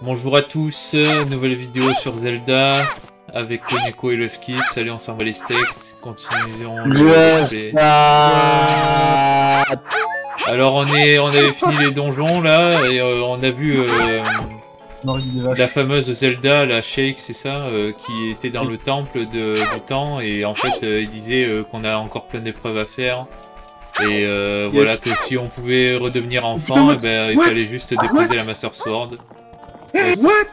Bonjour à tous, nouvelle vidéo sur Zelda avec le Neko et le Skip. Salut, on s'en va les steaks. Continuons le gameplay. Alors on avait fini les donjons là et on a vu la fameuse Zelda, la Sheik, c'est ça, qui était dans le temple du temps et en fait il disait qu'on a encore plein d'épreuves à faire. Et voilà que si on pouvait redevenir enfant, eh ben, il fallait juste déposer la Master Sword. What?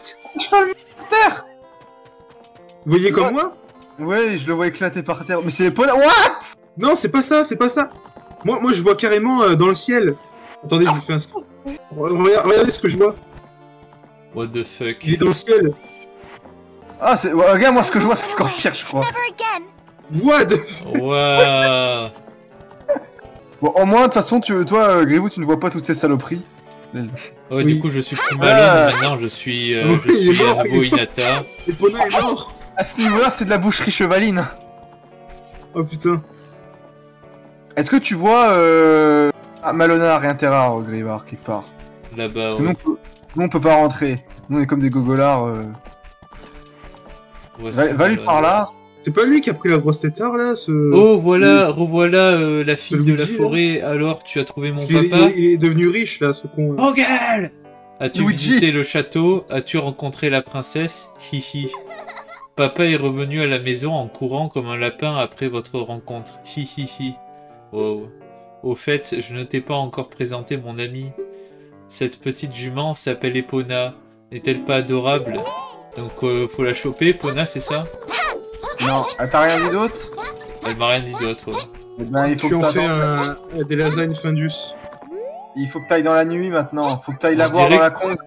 Vous voyez comme moi? Ouais, je le vois éclater par terre. Mais c'est pas... What? Non, c'est pas ça, c'est pas ça. Moi, je vois carrément dans le ciel. Attendez, je vous fais un... Regardez ce que je vois. What the fuck? Il est dans le ciel. Ah, c'est... Ouais, regarde, moi, ce que je vois, c'est encore pire, je crois. What? Waouh. Bon, au moins, de toute façon, toi, Gribou, tu ne vois pas toutes ces saloperies. Oh, Oui. du coup, je suis plus Malone, maintenant je suis à nouveau Hinata. Epona est mort. À ce niveau-là, c'est de la boucherie chevaline. Oh putain. Est-ce que tu vois Malonard et Interrar, Gribard, quelque part? Là-bas, Nous, ouais. on peut pas rentrer. Nous, on est comme des gogolards. Va lui par là. C'est pas lui qui a pris la grosse tétard là, ce... Oh, voilà, revoilà la fille de la Luigi, forêt. Alors, tu as trouvé mon Parce qu'il papa? il est devenu riche là, ce con. Oh, gueule! As-tu Luigi. visité le château? As-tu rencontré la princesse? Hihi. Papa est revenu à la maison en courant comme un lapin après votre rencontre. Hihihi. Wow. Au fait, je ne t'ai pas encore présenté mon ami. Cette petite jument s'appelle Epona. N'est-elle pas adorable? Donc, faut la choper, Epona, c'est ça? Non, t'as rien dit d'autre? Elle m'a rien dit d'autre, ouais. Eh ben, il faut Tu que en t'ailles fais des lasagnes Findus. dans la nuit maintenant. Faut que t'ailles la On voir dirait dans la conque.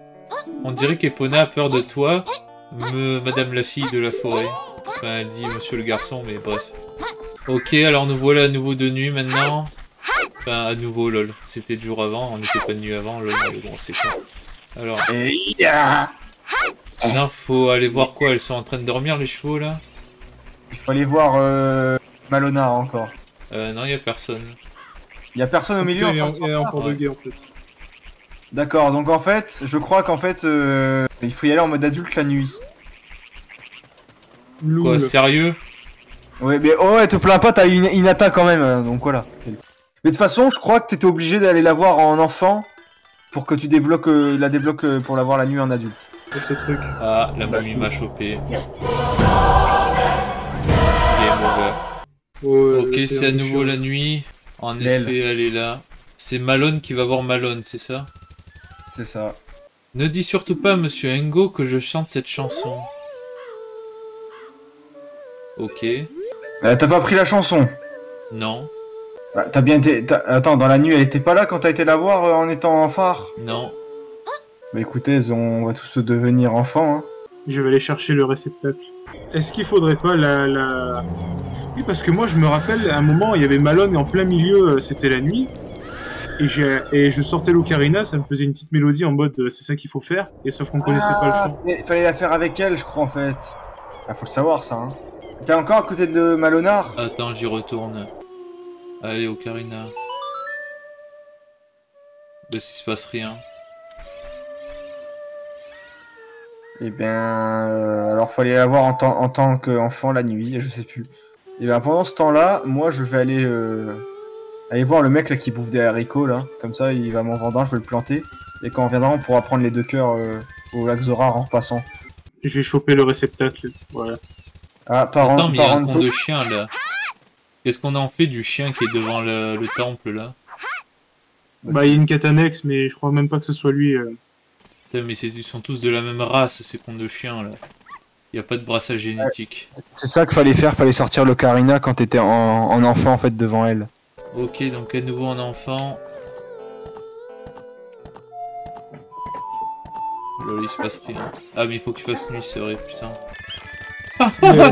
On dirait qu'Epona a peur de toi, madame la fille de la forêt. Enfin, elle dit monsieur le garçon, mais bref. Ok, alors nous voilà à nouveau de nuit maintenant. Enfin, à nouveau, lol. C'était de jour avant, on n'était pas de nuit avant, lol, mais bon, c'est quoi. Alors, maintenant, faut aller voir quoi, elles sont en train de dormir, les chevaux, là? Il faut aller voir Malonard encore. Non, y a personne. Il y a personne au milieu. Il est enfin, encore bugué en fait. D'accord, donc en fait, je crois qu'en fait, il faut y aller en mode adulte la nuit. Quoi, sérieux? Ouais, mais oh, ouais, te plains pas, t'as une Hinata quand même, donc voilà. Mais de toute façon, je crois que t'étais obligé d'aller la voir en enfant pour que tu débloques, la débloques pour la voir la nuit en adulte. Ce truc. Ah, la mamie m'a chopé. Game over. Ok, c'est à nouveau la nuit. En effet, elle est là. C'est Malone qui va voir Malone, c'est ça? C'est ça. Ne dis surtout pas, monsieur Engo, que je chante cette chanson. Ok. T'as pas pris la chanson? Non. Bah, t'as bien été... Attends, dans la nuit, elle était pas là quand t'as été la voir en étant en phare? Non. Bah écoutez, on va tous devenir enfants, hein. Je vais aller chercher le réceptacle. Est-ce qu'il faudrait pas Oui, parce que moi je me rappelle, à un moment, il y avait Malone en plein milieu, c'était la nuit. Et je sortais l'ocarina, ça me faisait une petite mélodie en mode c'est ça qu'il faut faire, et sauf qu'on connaissait pas le chant. Il fallait la faire avec elle, je crois, en fait. Ah, faut le savoir, ça, hein. T'es encore à côté de Malonard? Attends, j'y retourne. Allez, Ocarina. Parce qu'il se passe rien. Eh bien, alors faut aller la voir en tant qu'enfant la nuit, je sais plus. Et bien pendant ce temps-là, moi je vais aller voir le mec là qui bouffe des haricots là. Comme ça, il va m'en vendre un, je vais le planter. Et quand on viendra, on pourra prendre les 2 cœurs au lac Zora en repassant. Je vais choper le réceptacle, voilà. Ah, Attends, mais il y a un con de chien là. Qu'est-ce qu'on en fait du chien qui est devant le temple là? Bah, il y a une catanex, mais je crois même pas que ce soit lui. Putain, mais ils sont tous de la même race, ces cons de chiens là. Il n'y a pas de brassage génétique. C'est ça qu'il fallait faire, fallait sortir l'ocarina quand t'étais en enfant en fait devant elle. Ok, donc à nouveau en enfant. Lol, il se passe rien. Ah, mais il faut qu'il fasse nuit, c'est vrai, putain.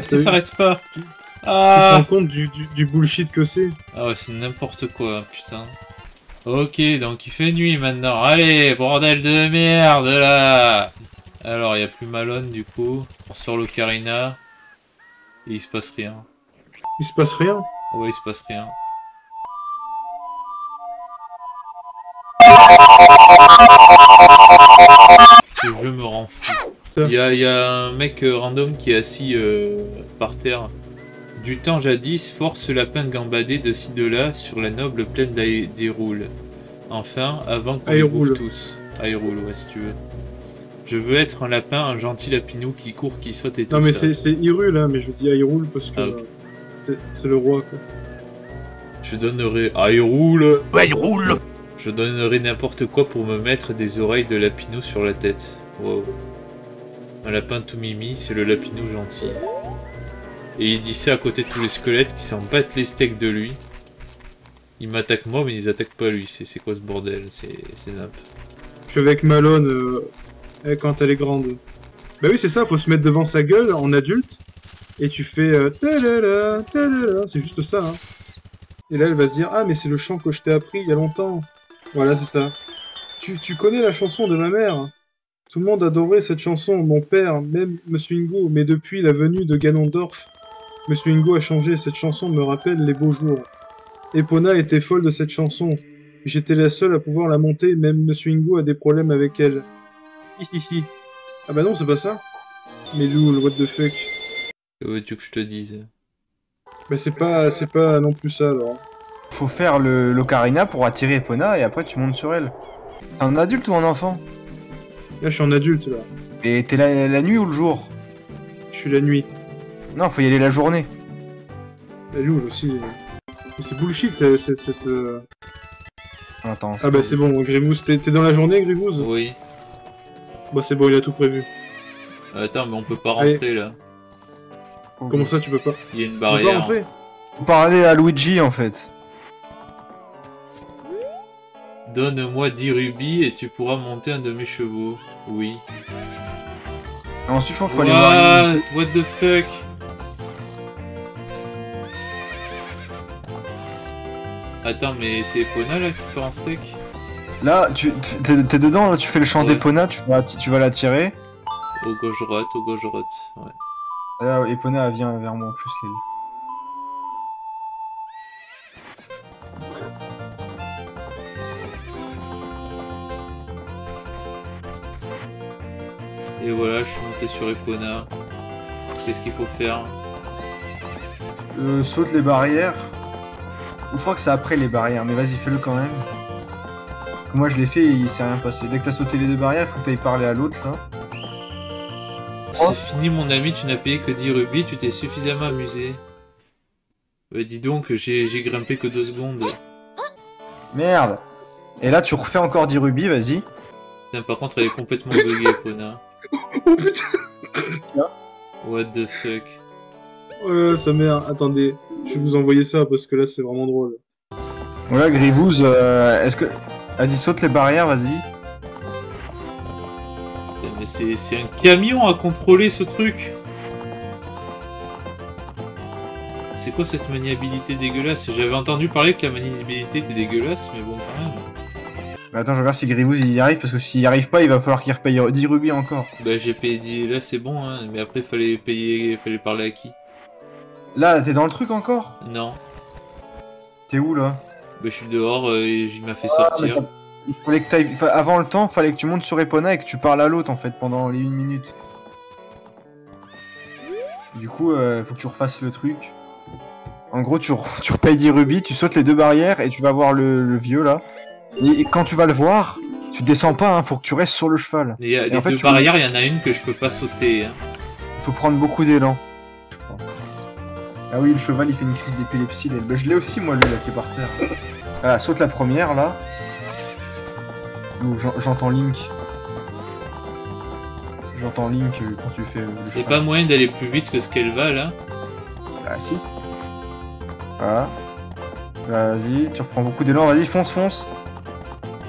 Ça s'arrête pas. Tu te Ah, rends compte du bullshit que c'est? ah ouais, c'est n'importe quoi, putain. Ok, donc il fait nuit maintenant. Allez, bordel de merde là. Alors, il n'y a plus Malone du coup. On sort l'ocarina. Et il se passe rien. Il se passe rien? Ouais, il se passe rien. ce jeu me rend fou. Ça. Il y a un mec random qui est assis par terre. Du temps jadis, force lapin gambadait de ci de là sur la noble plaine d'Hyrule. Enfin, avant qu'on les bouffe tous. Hyrule, ouais, si tu veux. Je veux être un lapin, un gentil lapinou qui court, qui saute et tout ça. Non mais c'est Hyrule, hein, mais je dis Hyrule parce que c'est le roi, quoi. Je donnerais Hyrule. Hyrule. Je donnerais n'importe quoi pour me mettre des oreilles de lapinou sur la tête. Wow. Un lapin tout mimi, c'est le lapinou gentil. Et il dit ça à côté de tous les squelettes qui s'en battent les steaks de lui. Ils m'attaquent moi, mais ils attaquent pas lui. C'est quoi ce bordel? C'est nimp. Je suis avec Malone quand elle est grande. Bah oui, c'est ça, faut se mettre devant sa gueule en adulte. Et tu fais talala, talala. C'est juste ça, hein. Et là, elle va se dire, ah, mais c'est le chant que je t'ai appris il y a longtemps. Voilà, c'est ça. Tu connais la chanson de ma mère. Tout le monde adorait cette chanson, mon père, même Monsieur Ingo. Mais depuis la venue de Ganondorf, Monsieur Ingo a changé. Cette chanson me rappelle les beaux jours. Epona était folle de cette chanson. J'étais la seule à pouvoir la monter, même Monsieur Ingo a des problèmes avec elle. Hihihi. Ah bah non, c'est pas ça. Mais Lou, what the fuck. Que veux-tu que je te dise? Bah c'est pas non plus ça alors. Faut faire l'ocarina pour attirer Epona et après tu montes sur elle. T'es un adulte ou un enfant? Là je suis en adulte là. Et t'es la nuit ou le jour? Je suis la nuit. Non, faut y aller la journée. La Lou aussi. Mais c'est bullshit cette... Attends. Ah bah c'est bon, Grievous, t'es dans la journée Grievous? Oui. Bah c'est bon, il a tout prévu. Attends, mais on peut pas rentrer là. Comment ça tu peux pas? Il y a une Tu peux pas barrière. rentrer? Faut parler à Luigi en fait. Donne-moi 10 rubis et tu pourras monter un de mes chevaux. Oui. Et ensuite, je crois qu'il faut aller voir. What the fuck? Attends, mais c'est Epona là qui part en steak? Là, t'es dedans, là, tu fais le chant Ouais. d'Epona, tu vas l'attirer. Au gauche-droite, au gauche-droite. Ouais. Là, Epona, elle vient vers moi en plus, Lily. Et voilà, je suis monté sur Epona. Qu'est-ce qu'il faut faire? Saute les barrières. Ou je crois que c'est après les barrières, mais vas-y, fais-le quand même. Moi, je l'ai fait et il s'est rien passé. Dès que t'as sauté les deux barrières, il faut que t'ailles parler à l'autre, là. C'est fini mon ami, tu n'as payé que 10 rubis, tu t'es suffisamment amusé. Dis donc, j'ai grimpé que 2 secondes. Merde. Et là, tu refais encore 10 rubis, vas-y. Putain, par contre, elle est complètement buggée, Epona. Oh putain. What the fuck? Sa mère, attendez. Je vais vous envoyer ça parce que là c'est vraiment drôle. Voilà, Grievous, est-ce que... Vas-y, saute les barrières, vas-y. Mais c'est un camion à contrôler ce truc. C'est quoi cette maniabilité dégueulasse? J'avais entendu parler que la maniabilité était dégueulasse, mais bon quand même. Mais attends, je regarde si Grievous il y arrive, parce que s'il y arrive pas, il va falloir qu'il repaye 10 rubis encore. Bah j'ai payé 10, là c'est bon hein, mais après fallait payer, fallait parler à qui? Là, t'es dans le truc encore? Non. T'es où, là? Bah je suis dehors et il m'a fait sortir. Il fallait que t'ailles... Enfin, avant le temps, fallait que tu montes sur Epona et que tu parles à l'autre, en fait, pendant les 1 minute. Du coup, faut que tu refasses le truc. En gros, tu repayes 10 rubis, tu sautes les 2 barrières et tu vas voir le vieux, là. Et quand tu vas le voir, tu descends pas, hein, faut que tu restes sur le cheval. Et les en fait, deux barrières, il y en a une que je peux pas sauter. Hein. Il faut prendre beaucoup d'élan. Je crois. Ah oui, le cheval, il fait une crise d'épilepsie. Bah, je l'ai aussi, moi, lui, là, qui est par terre. Voilà, saute la première, là. J'entends Link. J'entends Link quand tu fais le Y'a cheval. pas moyen d'aller plus vite que ce qu'elle va, là? Ah, si. Voilà. Vas-y, tu reprends beaucoup d'élan. Vas-y, fonce.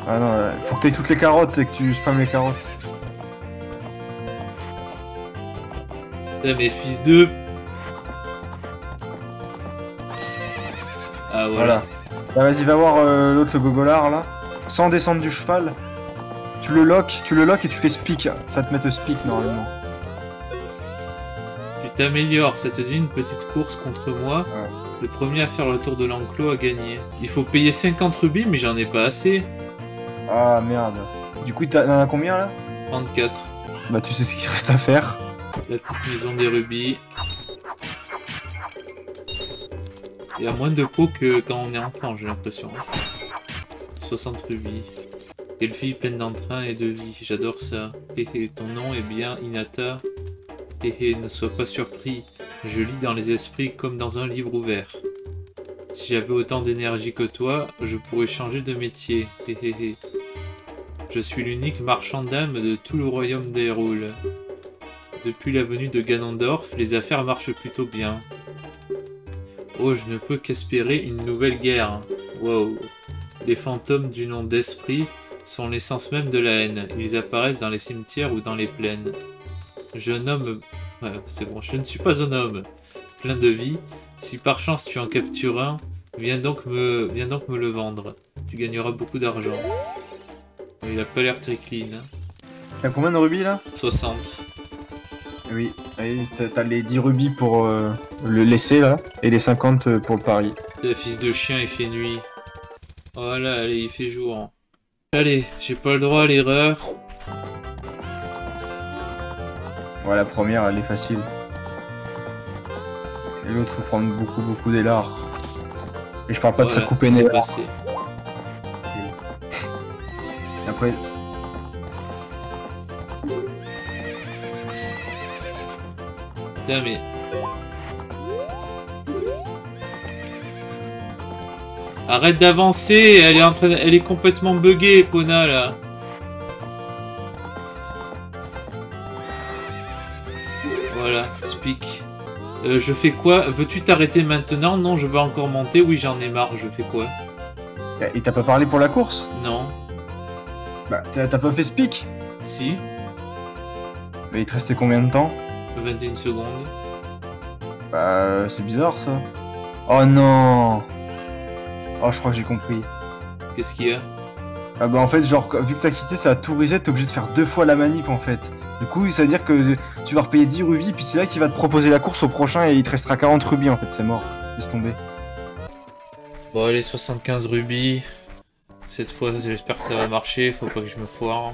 Ah non, faut que t'ailles toutes les carottes et que tu spammes les carottes. Putain, mais fils de... Ah, voilà. Là, vas-y, va voir l'autre, le gogolard, là. Sans descendre du cheval. Tu le lock et tu fais speak. Ça va te mettre speak, normalement. Tu t'améliores, ça te dit une petite course contre moi. Ouais. Le premier à faire le tour de l'enclos a gagné. Il faut payer 50 rubis, mais j'en ai pas assez. Ah, merde. Du coup, t'en as combien, là? 34. Bah tu sais ce qu'il reste à faire. La petite maison des rubis. Il y a moins de pots que quand on est enfant, j'ai l'impression. 60 rubis. Quelle fille pleine d'entrain et de vie. J'adore ça. Hé ton nom est bien Hinata. Hé ne sois pas surpris. Je lis dans les esprits comme dans un livre ouvert. Si j'avais autant d'énergie que toi, je pourrais changer de métier. Hé. Je suis l'unique marchand d'âmes de tout le royaume d'Hyrule. Depuis la venue de Ganondorf, les affaires marchent plutôt bien. Oh, je ne peux qu'espérer une nouvelle guerre. Wow. Les fantômes du nom d'esprit sont l'essence même de la haine. Ils apparaissent dans les cimetières ou dans les plaines. Jeune homme... Ouais, c'est bon, je ne suis pas un homme. Plein de vie. Si par chance tu en captures un, viens donc me le vendre. Tu gagneras beaucoup d'argent. Il a pas l'air très clean. T'as combien de rubis là? 60. Oui, t'as les 10 rubis pour le laisser là, et les 50 pour le pari. Le fils de chien, il fait nuit. Voilà, allez, il fait jour. Allez, j'ai pas le droit à l'erreur. Ouais, la première, elle est facile. Et l'autre, faut prendre beaucoup d'élards. Et je parle pas de sa couper nez. Après... Putain, mais... Arrête d'avancer, elle est complètement buggée, Pona, là. Voilà, speak. Je fais quoi? Veux-tu t'arrêter maintenant? Non, je veux encore monter. Oui, j'en ai marre, je fais quoi? Et t'as pas parlé pour la course? Non. Bah, t'as pas fait speak? Si. Mais il te restait combien de temps? 21 secondes. Bah, c'est bizarre, ça. Oh non! Oh, je crois que j'ai compris. Qu'est-ce qu'il y a? Ah bah en fait, genre, vu que t'as quitté, ça a tout reset, t'es obligé de faire 2 fois la manip, en fait. Du coup, ça veut dire que tu vas repayer 10 rubis, puis c'est là qu'il va te proposer la course au prochain, et il te restera 40 rubis, en fait, c'est mort. Laisse tomber. Bon, allez, 75 rubis. Cette fois, j'espère que ça va marcher, faut pas que je me foire.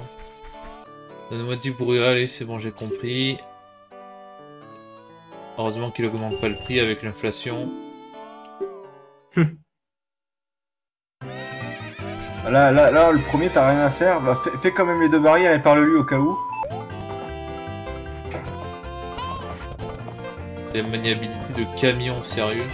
Donne-moi 10 pour allez, c'est bon, j'ai compris. Heureusement qu'il augmente pas le prix avec l'inflation. Là, le premier, t'as rien à faire. Bah, fais quand même les 2 barrières et parle-lui au cas où. La maniabilité de camion, sérieux.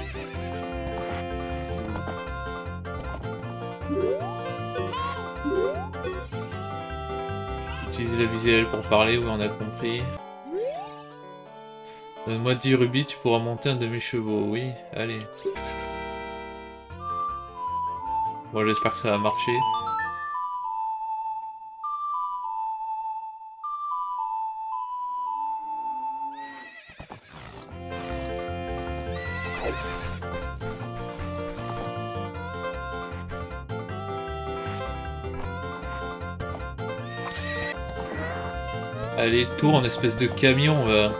Utiliser la visuelle pour parler, oui, on a compris. Donne-moi 10 rubis, tu pourras monter un demi-chevaux, oui, allez. Bon, j'espère que ça va marcher. Allez, tourne, espèce de camion, va.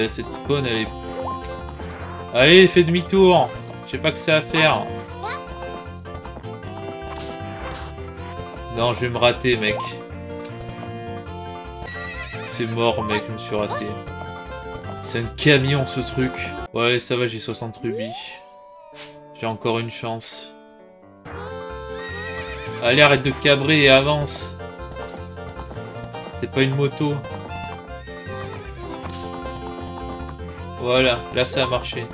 Cette conne, elle est... Allez, fais demi-tour. Je sais pas que ça à faire. Non, je vais me rater, mec. C'est mort, mec, je me suis raté. C'est un camion, ce truc. Ouais, ça va, j'ai 60 rubis. J'ai encore une chance. Allez, arrête de cabrer et avance. C'est pas une moto. Voilà, là ça a marché.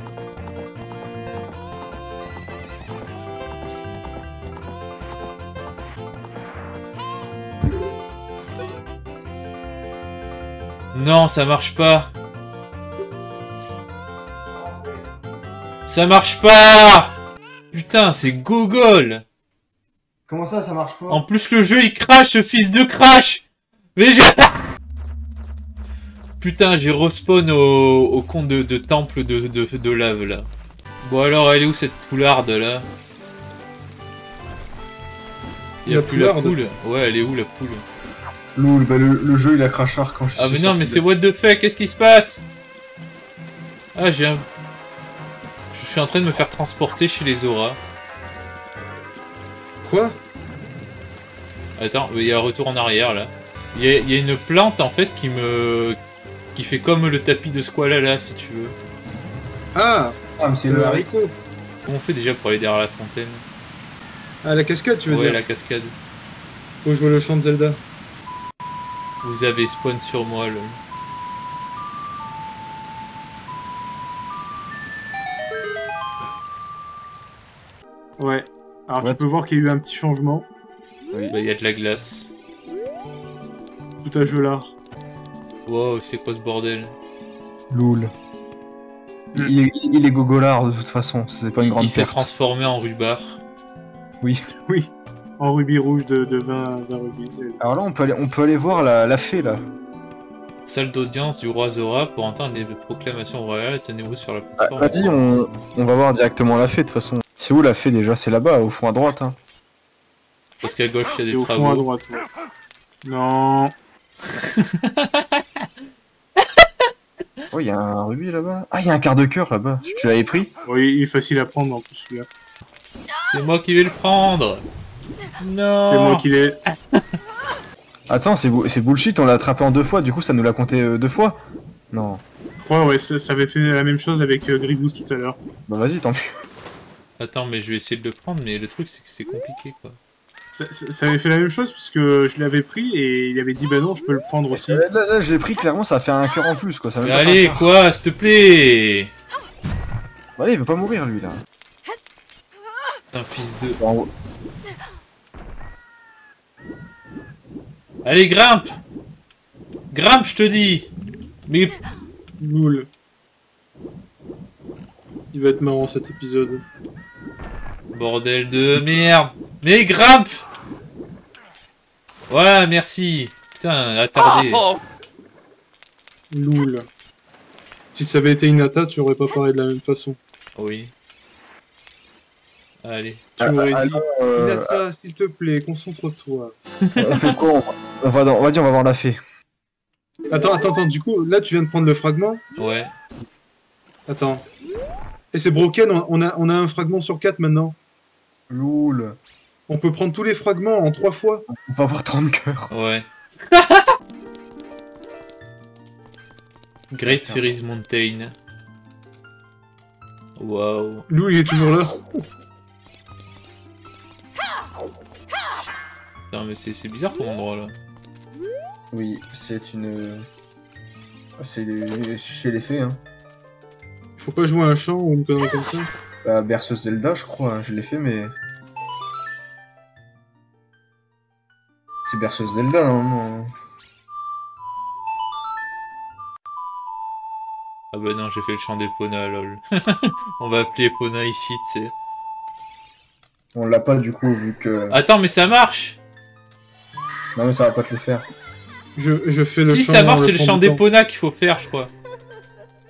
Non, ça marche pas. Ça marche pas. Putain, c'est gogol. Comment ça marche pas? En plus, le jeu, il crash, ce fils de crash. Mais je... Putain, j'ai respawn au compte de temple de lave, là. Bon, alors, elle est où, cette poularde, là? Il y a plus la poule. Ouais, elle est où, la poule? Loul, bah le jeu, il a crashard quand je suis Ah, mais non, mais c'est what the fuck, qu'est-ce qui se passe? Ah, j'ai un... Je suis en train de me faire transporter chez les Zora. Quoi? Attends, il y a un retour en arrière là. Il y a une plante en fait qui fait comme le tapis de Squalala si tu veux. Ah! Ah, mais c'est Le le haricot. Comment on fait déjà pour aller derrière la fontaine? Ah, la cascade, tu veux Ouais, dire? la cascade. Faut jouer le chant de Zelda. Vous avez spawn sur moi là. Ouais. Alors Ouais. tu peux voir qu'il y a eu un petit changement. Oui. Bah, il y a de la glace. Tout à gelard. Wow, c'est quoi ce bordel? Loul. Mm. Il est gogolard de toute façon, c'est pas une grande Il s'est perte. transformé en rhubarb. Oui. Oui. En rubis rouge de 20 rubis. Alors là, on peut aller voir la fée là. Salle d'audience du roi Zora pour entendre les proclamations royales. Tenez-vous sur la Ah, plateforme. vas-y, on va voir directement la fée de toute façon. C'est où la fée déjà? C'est là-bas, au fond à droite. Hein. Parce qu'à gauche, il y a C'est des au fond à travaux. droite. Ouais. Non. Oh, il y a un rubis là-bas. Ah, il y a un quart de cœur là-bas. Tu l'avais pris? Oui, il est facile à prendre en plus celui-là. C'est moi qui vais le prendre. Non. C'est moi qui l'ai. Attends, c'est bullshit, on l'a attrapé en 2 fois, du coup ça nous l'a compté 2 fois? Non. Je crois, ouais, ça avait fait la même chose avec Grievous tout à l'heure. Bah vas-y, tant pis. Attends, mais je vais essayer de le prendre, mais le truc c'est que c'est compliqué quoi. Ça avait fait la même chose parce que je l'avais pris et il avait dit bah non, je peux le prendre aussi. Là, je l'ai pris, clairement, ça a fait un cœur en plus, quoi. Ça a Mais même pas fait allez, un quart. quoi, s'il te plaît. Bah, allez, il veut pas mourir, lui, là. Un fils de... Bon, Allez, grimpe. Grimpe, je te dis. Mais... Loul. Il va être marrant cet épisode. Bordel de merde. Mais grimpe. Voilà, merci. Putain, attardé. Loul. Si ça avait été Inata, tu aurais pas parlé de la même façon. Oui. Allez. Tu aurais dit alors, Inata, s'il te plaît, concentre-toi. on fait quoi? On va voir la fée. Attends, du coup, là tu viens de prendre le fragment. Ouais. Attends. Et c'est broken, on a un fragment sur 4 maintenant. Loul. On peut prendre tous les fragments en 3 fois. On va avoir 30 cœurs. Ouais. Great Fairies Mountain. Waouh. Lou, il est toujours là. Non mais c'est bizarre comme endroit là. Oui, c'est une... C'est chez les fées, hein. Faut pas jouer un chant ou une connerie comme ça. Bah, berceuse Zelda, je crois, hein. Je l'ai fait, mais... C'est berceuse Zelda, normalement. Ah bah non, j'ai fait le chant d'Epona, lol. On va appeler Epona ici, tu sais. On l'a pas, du coup, vu que... Attends, mais ça marche. Non, mais ça va pas te le faire. Je fais le Si chant. ça marche, c'est le du chant temps. d'Epona qu'il faut faire, je crois.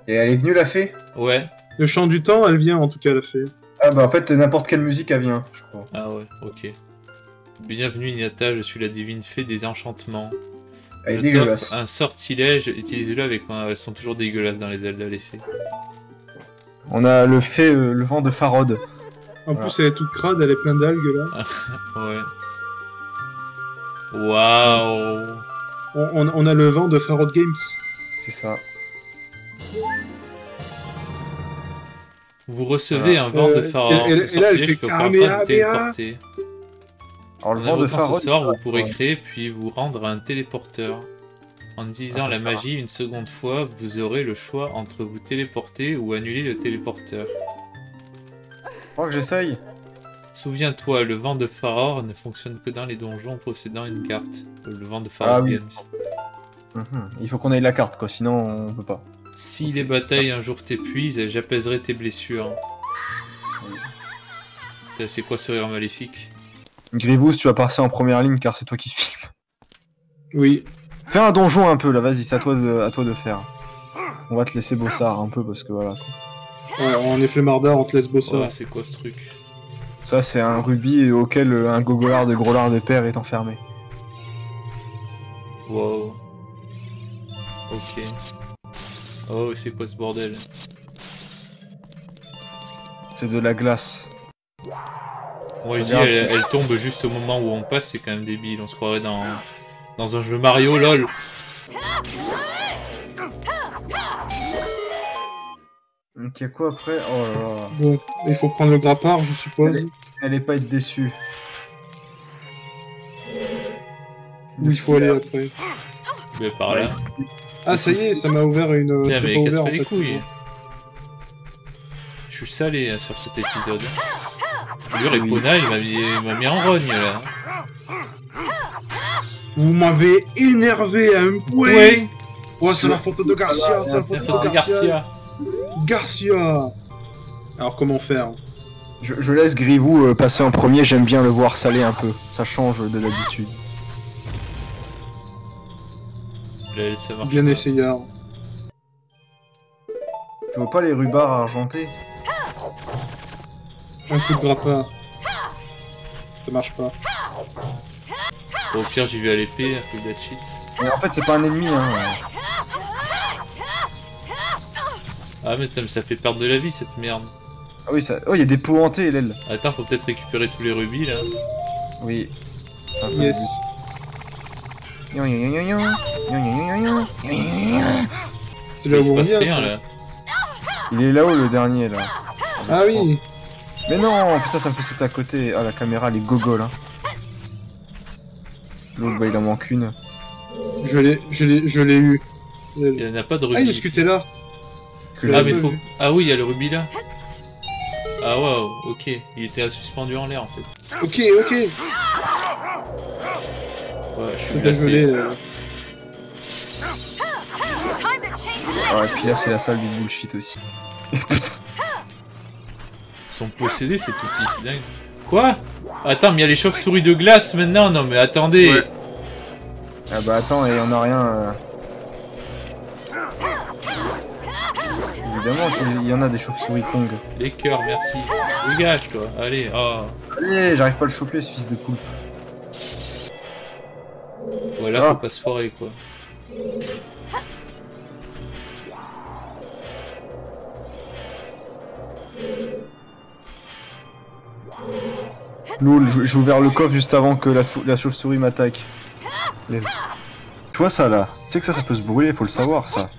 Et elle est venue, la fée? Ouais. Le chant du temps, elle vient en tout cas, la fée. Ah bah, en fait, n'importe quelle musique, elle vient, je crois. Ah ouais, ok. Bienvenue Inata, je suis la divine fée des enchantements. Elle est Je dégueulasse. t'offre un sortilège, utilisez-le avec moi. Elles sont toujours dégueulasses dans les Zelda, les fées. On a le fée, le vent de Farod. En Voilà. plus, elle est toute crade, elle est pleine d'algues là. Ouais. Waouh. On a le vent de Farod Games. C'est ça. Vous recevez un vent de phare. et Ce là, elle sortilège fait peut parfois vous Kamehameha. téléporter. Alors, le En vent de invoquant Farod... ce sort, vous pourrez créer puis vous rendre un téléporteur. En utilisant Ah, la ça magie une seconde fois, vous aurez le choix entre vous téléporter ou annuler le téléporteur. Je crois que j'essaye. Souviens-toi, le vent de Faror ne fonctionne que dans les donjons possédant une carte. Le vent de Ah Faror oui. Games. Il faut qu'on aille la carte, quoi, sinon on peut pas. Si les batailles un jour t'épuisent, j'apaiserai tes blessures. Putain, c'est quoi ce rire maléfique? Grievous, tu vas passer en première ligne car c'est toi qui filmes. Oui. Fais un donjon un peu là, vas-y, c'est à toi de faire. On va te laisser bossard un peu parce que voilà. On est flemmardard, on te laisse bosser. Oh, c'est quoi ce truc? Ça, c'est un rubis auquel un gogolard de grolard de père est enfermé. Wow. Ok. Oh, c'est quoi ce bordel? C'est de la glace. Moi je dis, Regarde, elle tombe juste au moment où on passe, c'est quand même débile. On se croirait dans un jeu Mario, lol. Donc, il y a quoi après? Oh là là. Bon, il faut prendre le grappard, je suppose. Allez pas être déçu. Où il faut aller après. Mais par là. Ah, ça y est, ça m'a ouvert une. Tiens, C'était mais pas casse ouvert pas en les fait. couilles. Je suis salé hein, sur cet épisode. Lui, Repona, il m'a mis en rogne là. Vous m'avez énervé à un point. Oui, Oh, c'est la faute de Garcia, c'est la faute la de faute de Garcia. Garcia. Alors comment faire? Je laisse Grivou passer en premier, j'aime bien le voir saler un peu. Ça change de l'habitude. Je l'ai laissé marcher. Bien essayé. Hein. Tu vois pas les rubards argentés? Un coup de grappard. Ça marche pas. Bon, au pire, j'y vais à l'épée, un peu de cheat. Mais en fait, c'est pas un ennemi, hein. Ah, mais ça fait perdre de la vie cette merde. Ah oui, ça... Oh, il y a des pots hantés, l'aile. Attends, faut peut-être récupérer tous les rubis là. Oui. C'est un peu Yes. le but. C'est là Il se où on passe vient. rien Ça. là. Il est là-haut, le dernier, là. Ah oui. Mais non, putain, ça me fait sauter à côté. Ah, la caméra, elle est gogol, hein. L'autre, bah, il en manque une. Je l'ai eu. Il n'y en a pas de Ah, rubis. il est ici. que t'es là. Que Ah, j'ai- mais faut. Ah oui, il y a le rubis là. Ah, waouh, ok. Il était suspendu en l'air en fait. Ok, ok. Ouais, je suis C'est glacé. désolé. Ah, et puis là, c'est la salle du bullshit aussi. Et putain. Ils sont possédés, c'est tout c'est dingue. Quoi? Attends, mais il y a les chauves-souris de glace maintenant. Non, mais attendez. Ouais. Ah bah attends, il y en a rien. Évidemment qu'il y en a des chauves-souris Kong. Les cœurs, merci. Dégage toi. Allez, oh. Allez, j'arrive pas à le choper, ce fils de poulpe. Voilà, Ah. faut pas se foirer quoi. Loul, j'ai ouvert le coffre juste avant que la chauve-souris m'attaque. Tu vois ça là? Tu sais que ça peut se brûler, faut le savoir ça.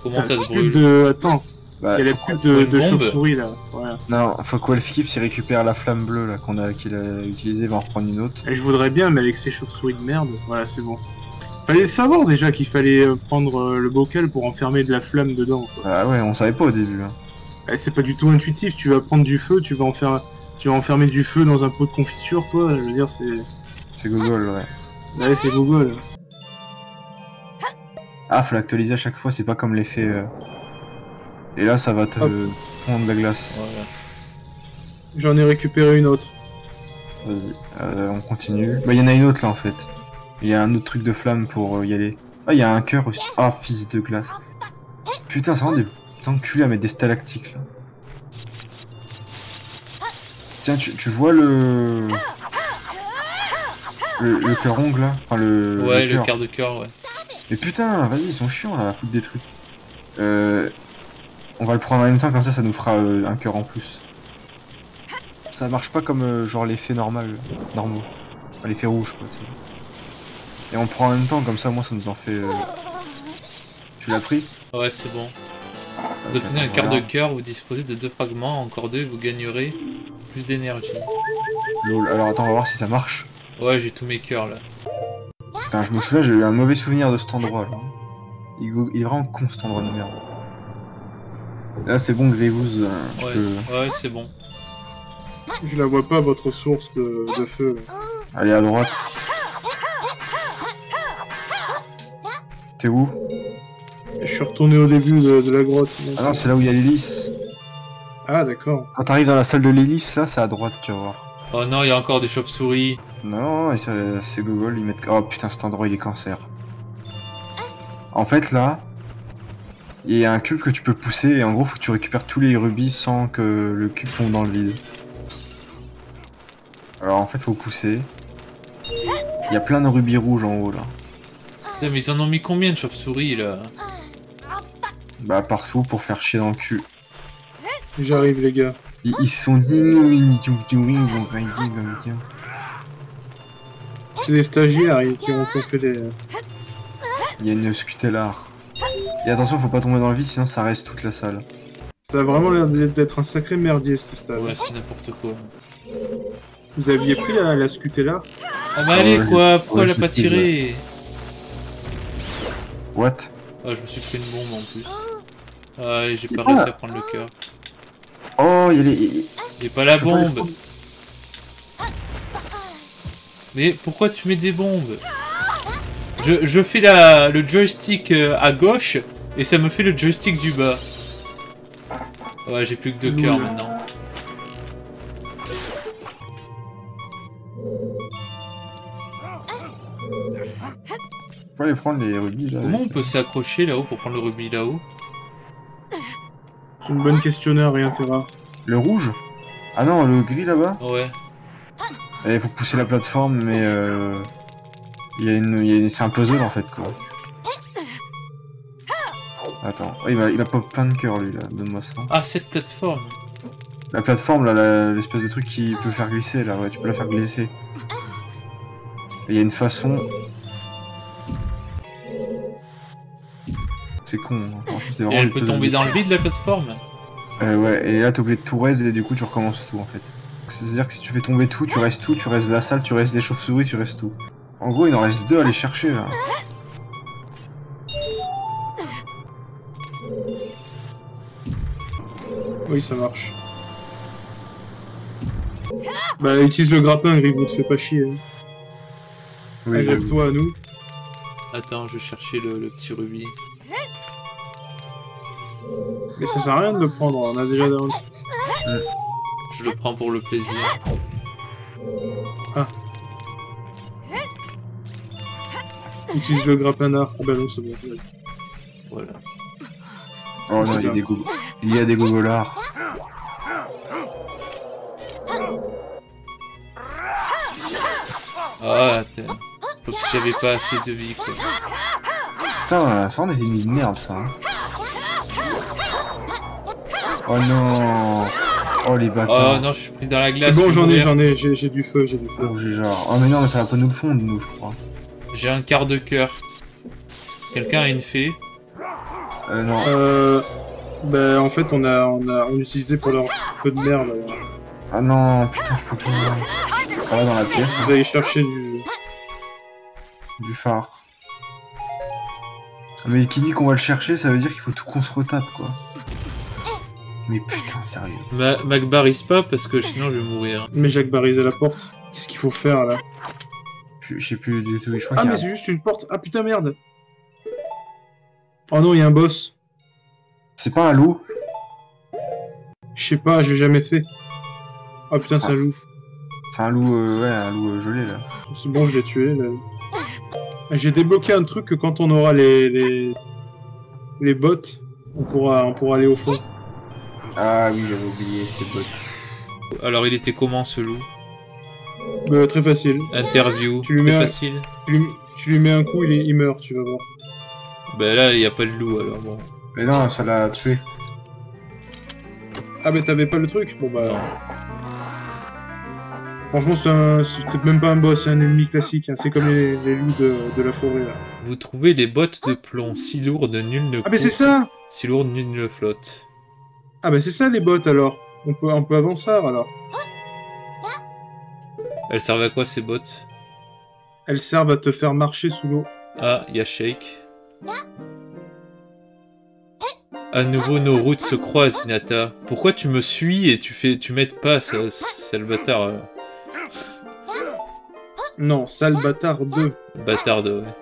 Comment ça se Plus brûle? de. Attends, Bah, il y a faut- plus faut de une bombe. chauves-souris là. Voilà. Non, faut qu'Welfkip s'il récupère la flamme bleue là qu'il a utilisée, va en reprendre une autre. Et je voudrais bien, mais avec ces chauves-souris de merde, voilà, c'est bon. Fallait le savoir déjà qu'il fallait prendre le bocal pour enfermer de la flamme dedans. Quoi. Ah ouais, on savait pas au début. Hein. Eh, c'est pas du tout intuitif, tu vas prendre du feu, tu vas enfermer du feu dans un pot de confiture, toi, je veux dire, c'est... C'est gogol, ouais. Ouais, c'est Google. Ah, faut l'actualiser à chaque fois, c'est pas comme l'effet... Et là, ça va te Hop. fondre la glace. Voilà. J'en ai récupéré une autre. Vas-y, on continue. Bah, il y en a une autre là en fait. Il y a un autre truc de flamme pour y aller. Ah, il y a un cœur aussi. Ah, fils de glace. Putain, c'est vraiment des enculés à mettre des stalactites là. Tiens, tu vois le cœur ongle là? Enfin, Ouais, le cœur. quart de cœur, ouais. Mais putain, vas-y, ils sont chiants là à foutre des trucs. On va le prendre en même temps, comme ça nous fera un cœur en plus. Ça marche pas comme genre l'effet normaux. Enfin, l'effet rouge quoi. Tu sais. Et on prend en même temps, comme ça moi ça nous en fait... Tu l'as pris? Ouais, c'est bon. Vous obtenez un quart de cœur, vous disposez de 2 fragments, encore 2 et vous gagnerez plus d'énergie. Lol, alors attends, on va voir si ça marche. Ouais, j'ai tous mes cœurs là. Putain, je me souviens, j'ai eu un mauvais souvenir de cet endroit là. Il est vraiment con cet endroit de merde. Là c'est bon, Grievous, tu Ouais, peux... ouais, c'est bon. Je la vois pas, votre source de feu. Allez à droite. T'es où? Je suis retourné au début de la grotte. Ah non, c'est là où il y a l'hélice. Ah, d'accord. Quand t'arrives dans la salle de l'hélice, là, c'est à droite, tu vas voir. Oh non, il y a encore des chauves-souris. Non, et c'est Google, ils mettent... Oh putain, cet endroit, il est cancer. En fait, là, il y a un cube que tu peux pousser, et en gros, faut que tu récupères tous les rubis sans que le cube tombe dans le vide. Alors, en fait, faut pousser. Il y a plein de rubis rouges en haut, là. Putain, mais ils en ont mis combien de chauves-souris là? Bah, partout, pour faire chier dans le cul. J'arrive, les gars. Ils se sont dit, ils vont grinder comme tiens. C'est des stagiaires qui ont fait des... Il y a une scutellar. Et attention, faut pas tomber dans le vide, sinon ça reste toute la salle. Ça a vraiment l'air d'être un sacré merdier, ce stade. Ouais, c'est n'importe quoi. Vous aviez pris la scutella? Ah bah allez ouais, quoi, pourquoi elle a j'ai pas pris, tiré? What? Ah, je me suis pris une bombe en plus. Ah, et j'ai pas réussi à prendre le cœur. Oh, il y a les... J'ai pas la Je peux pas les bombe. prendre. Mais pourquoi tu mets des bombes? Je fais le joystick à gauche et ça me fait le joystick du bas. Ouais, j'ai plus que 2 cœurs maintenant. Faut pas les prendre les rubis là. Comment on peut s'accrocher là-haut pour prendre le rubis là-haut? C'est une bonne questionnaire, rien Terra. Le rouge? Ah non, le gris là-bas? Ouais. Il faut pousser la plateforme, mais c'est un puzzle en fait quoi. Attends, oh, il a pas plein de cœurs lui là, donne-moi ça. Ah, cette plateforme. La plateforme là, l'espèce de truc qui peut faire glisser là, ouais, tu peux la faire glisser. Et il y a une façon. C'est con, hein. Franchement, c'est Et vraiment elle des peut puzzles. tomber dans le vide la plateforme? Ouais, et là t'es obligé de tout raise et du coup tu recommences tout en fait. C'est-à-dire que si tu fais tomber tout, tu restes la salle, tu restes des chauves-souris, tu restes tout. En gros, il en reste 2 à aller chercher là. Oui, ça marche. Bah, utilise le grappin, Grivo, te fais pas chier. Oui, Achète-toi à nous. Attends, je vais chercher le petit rubis. Mais ça sert à rien de le prendre, on a déjà... Je le prends pour le plaisir. Ah. Utilise le grappin d'art. Ah bah non, c'est bon. Voilà. Oh non, il y a des gogolards. Ah, comme si j'avais pas assez de vie quoi. Putain, ça rend des ennemis de merde ça. Hein. Oh non. Oh les Oh bâtards. non, je suis pris dans la glace. C'est bon, je vais j'en mourir. ai, j'ai du feu, j'ai du feu. Oh, j'ai genre. Oh mais non, mais ça va pas nous fondre nous, je crois. J'ai un quart de cœur. Quelqu'un a une fée? Non. Bah en fait on utilisait pour leur feu de merde. Ah non, putain, je peux pas. Ça va dans la pièce, Vous allez chercher du phare. Mais qui dit qu'on va le chercher, ça veut dire qu'il faut tout qu'on se retape quoi. Mais putain, sérieux. M'agbarise pas parce que sinon je vais mourir. Mais Jacques barisait la porte. Qu'est-ce qu'il faut faire là? Je sais plus du tout, je crois Ah qu'il y mais a... c'est juste une porte. Ah putain merde. Oh non, il y a un boss. C'est pas un loup? Je sais pas, je l'ai jamais fait. Ah putain, c'est un loup. C'est un loup, ouais, un loup gelé là. C'est bon, je l'ai tué là. J'ai débloqué un truc que quand on aura les bottes, on pourra aller au fond. Ah oui, j'avais oublié ces bottes. Alors il était comment ce loup? Très facile. Interview, Tu lui très mets un- facile. Tu lui mets un coup, il meurt, tu vas voir. Bah là il y a pas de loup alors bon. Mais non, ça l'a tué. Ah mais t'avais pas le truc? Bon bah... Non. Franchement, c'est peut-être même pas un boss, c'est un ennemi classique. Hein. C'est comme les loups de la forêt là. Vous trouvez les bottes de plomb si lourdes, nul ne Ah mais c'est court, ça! si lourdes, nul ne flotte. Ah bah c'est ça les bottes alors. On peut avancer alors. Elles servent à quoi ces bottes? Elles servent à te faire marcher sous l'eau. Ah, il y a Shake. À nouveau nos routes se croisent, Hinata. Pourquoi tu me suis et tu m'aides pas, sale bâtard? Non, sale bâtard 2. Bâtarde, ouais.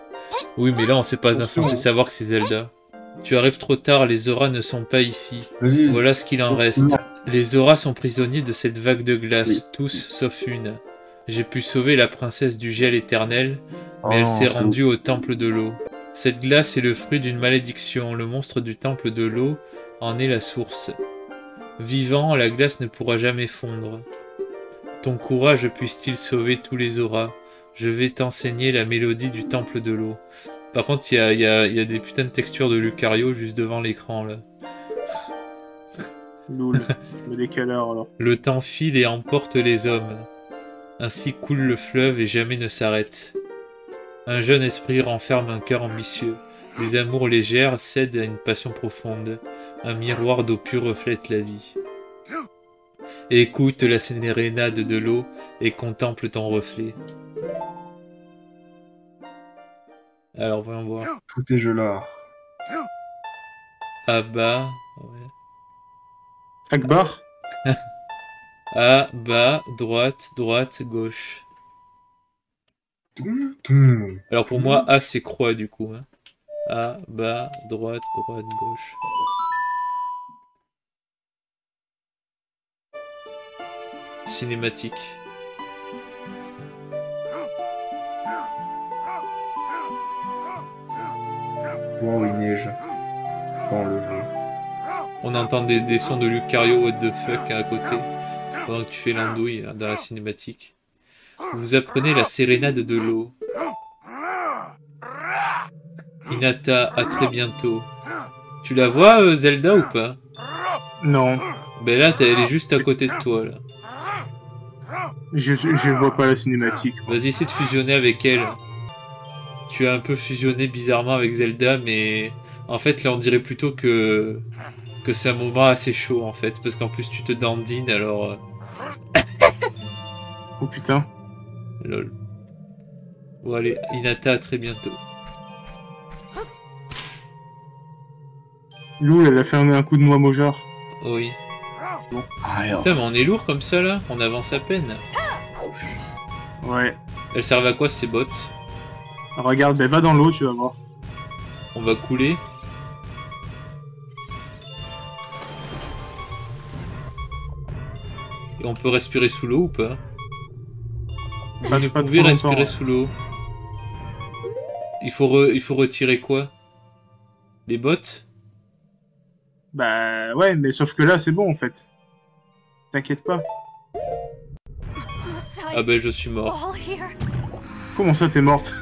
Oui, mais là on sait pas censé savoir que c'est Zelda. Tu arrives trop tard, les auras ne sont pas ici. Vas-y. Voilà ce qu'il en reste. Les auras sont prisonniers de cette vague de glace, Oui. tous sauf une. J'ai pu sauver la princesse du gel éternel, mais Oh, elle s'est c'est rendue au temple de l'eau. Cette glace est le fruit d'une malédiction, le monstre du temple de l'eau en est la source. Vivant, la glace ne pourra jamais fondre. Ton courage puisse-t-il sauver tous les auras? Je vais t'enseigner la mélodie du temple de l'eau. Par contre, il y a des putains de textures de Lucario juste devant l'écran, là. Loul. Mais les quelle heure alors? Le temps file et emporte les hommes. Ainsi coule le fleuve et jamais ne s'arrête. Un jeune esprit renferme un cœur ambitieux. Des amours légères cèdent à une passion profonde. Un miroir d'eau pure reflète la vie. Écoute la sérénade de l'eau et contemple ton reflet. Alors voyons voir. Tout est gelard. À bas. Ouais. Akbar? À bas, droite, droite, gauche. Toum, toum. Alors pour moi, A c'est croix du coup. Hein. A, bas, droite, droite, gauche. Cinématique. Voir où il neige dans le jeu. On entend des sons de Luke Cario, what the fuck, à côté, pendant que tu fais l'andouille dans la cinématique. Vous apprenez la sérénade de l'eau. Hinata, à très bientôt. Tu la vois, Zelda, ou pas? Non. Ben là, elle est juste à côté de toi, là. Je vois pas la cinématique. Vas-y, essaie de fusionner avec elle. Tu as un peu fusionné bizarrement avec Zelda, mais en fait, là, on dirait plutôt que c'est un moment assez chaud, en fait, parce qu'en plus, tu te dandines, alors... Oh putain. Lol. Bon, allez, Hinata, à très bientôt. Loul, elle a fait un coup de noix mojard. Oui. Ah, alors. Putain, mais on est lourd comme ça, là. On avance à peine. Ouais. Elles servent à quoi, ces bottes? Regarde, ben va dans l'eau, tu vas voir. On va couler. Et on peut respirer sous l'eau ou pas? Vous ne Pas pouvez trop respirer longtemps. sous l'eau. Il faut retirer quoi? Les bottes? Bah ouais, mais sauf que là, c'est bon en fait. T'inquiète pas. Ah ben, je suis mort. Comment ça, t'es morte?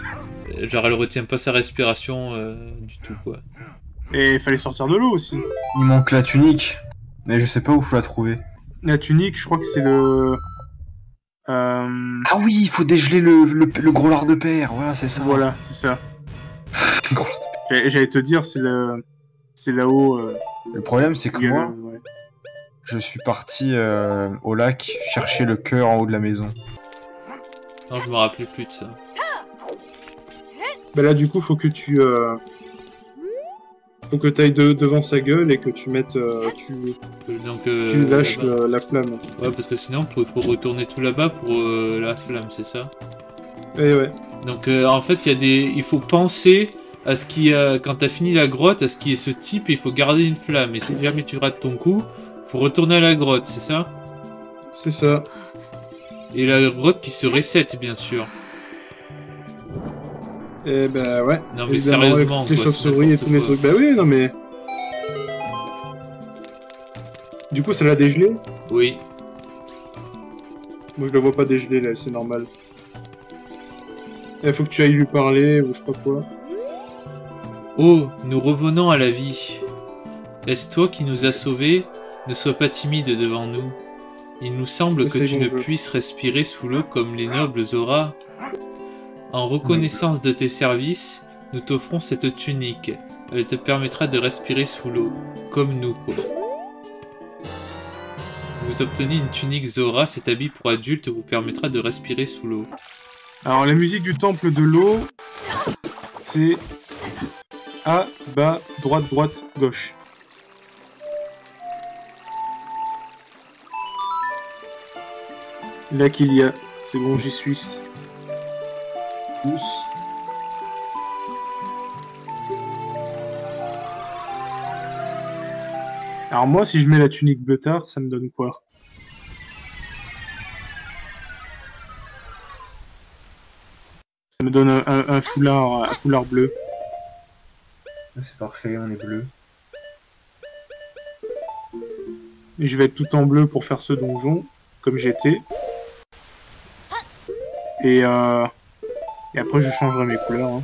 Genre, elle retient pas sa respiration du tout, quoi. Et il fallait sortir de l'eau aussi. Il manque la tunique, mais je sais pas où faut la trouver. La tunique, je crois que c'est le... Ah oui, il faut dégeler le gros lard de père, voilà, c'est ça. Voilà, c'est ça. Gros lard de J'allais te dire, c'est le... C'est là-haut... père. Le problème, c'est que il y a moi, le- ouais. je suis parti au lac chercher le cœur en haut de la maison. Non, je me rappelais plus de ça. Bah là, du coup, faut que tu... Faut que t'ailles devant sa gueule et que tu mettes... Donc, tu lâches là-bas. la flamme. Ouais, parce que sinon, il faut retourner tout là-bas pour la flamme, c'est ça? Et ouais. Donc, en fait, il faut penser à ce qui... quand t'as fini la grotte, à ce qui est ce type, et il faut garder une flamme. Et si jamais tu rates ton coup, faut retourner à la grotte, c'est ça? C'est ça. Et la grotte qui se reset, bien sûr. Et bah ouais. Non, mais Évidemment, sérieusement, avec les quoi, c'est chauves-souris et tous mes n'importe trucs. Bah oui, non mais... Du coup, ça l'a dégelé. Oui. Moi, je la vois pas dégeler, là, c'est normal. Il faut que tu ailles lui parler, ou je sais pas quoi. Oh, nous revenons à la vie. Est-ce toi qui nous as sauvés? Ne sois pas timide devant nous. Il nous semble que C'est tu bon ne jeu. puisses respirer sous l'eau comme les nobles auras. En reconnaissance de tes services, nous t'offrons cette tunique. Elle te permettra de respirer sous l'eau, comme nous, quoi. Vous obtenez une tunique Zora, cet habit pour adulte vous permettra de respirer sous l'eau. Alors, la musique du temple de l'eau, c'est A, bas, droite, droite, gauche. Là qu'il y a. C'est bon, j'y suis. Tous. Alors moi, si je mets la tunique bleutard, ça me donne quoi? Ça me donne un foulard bleu. C'est parfait, on est bleu. Et je vais être tout en bleu pour faire ce donjon, comme j'étais. Et après, je changerai mes couleurs. Hein.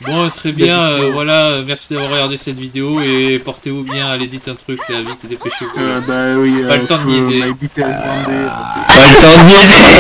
Bon, très bien, voilà, merci d'avoir regardé cette vidéo et portez-vous bien, allez, dites un truc, là, vite, dépêchez-vous. Bah oui, Pas le temps de niaiser. my bite has gone there. Pas le temps de niaiser.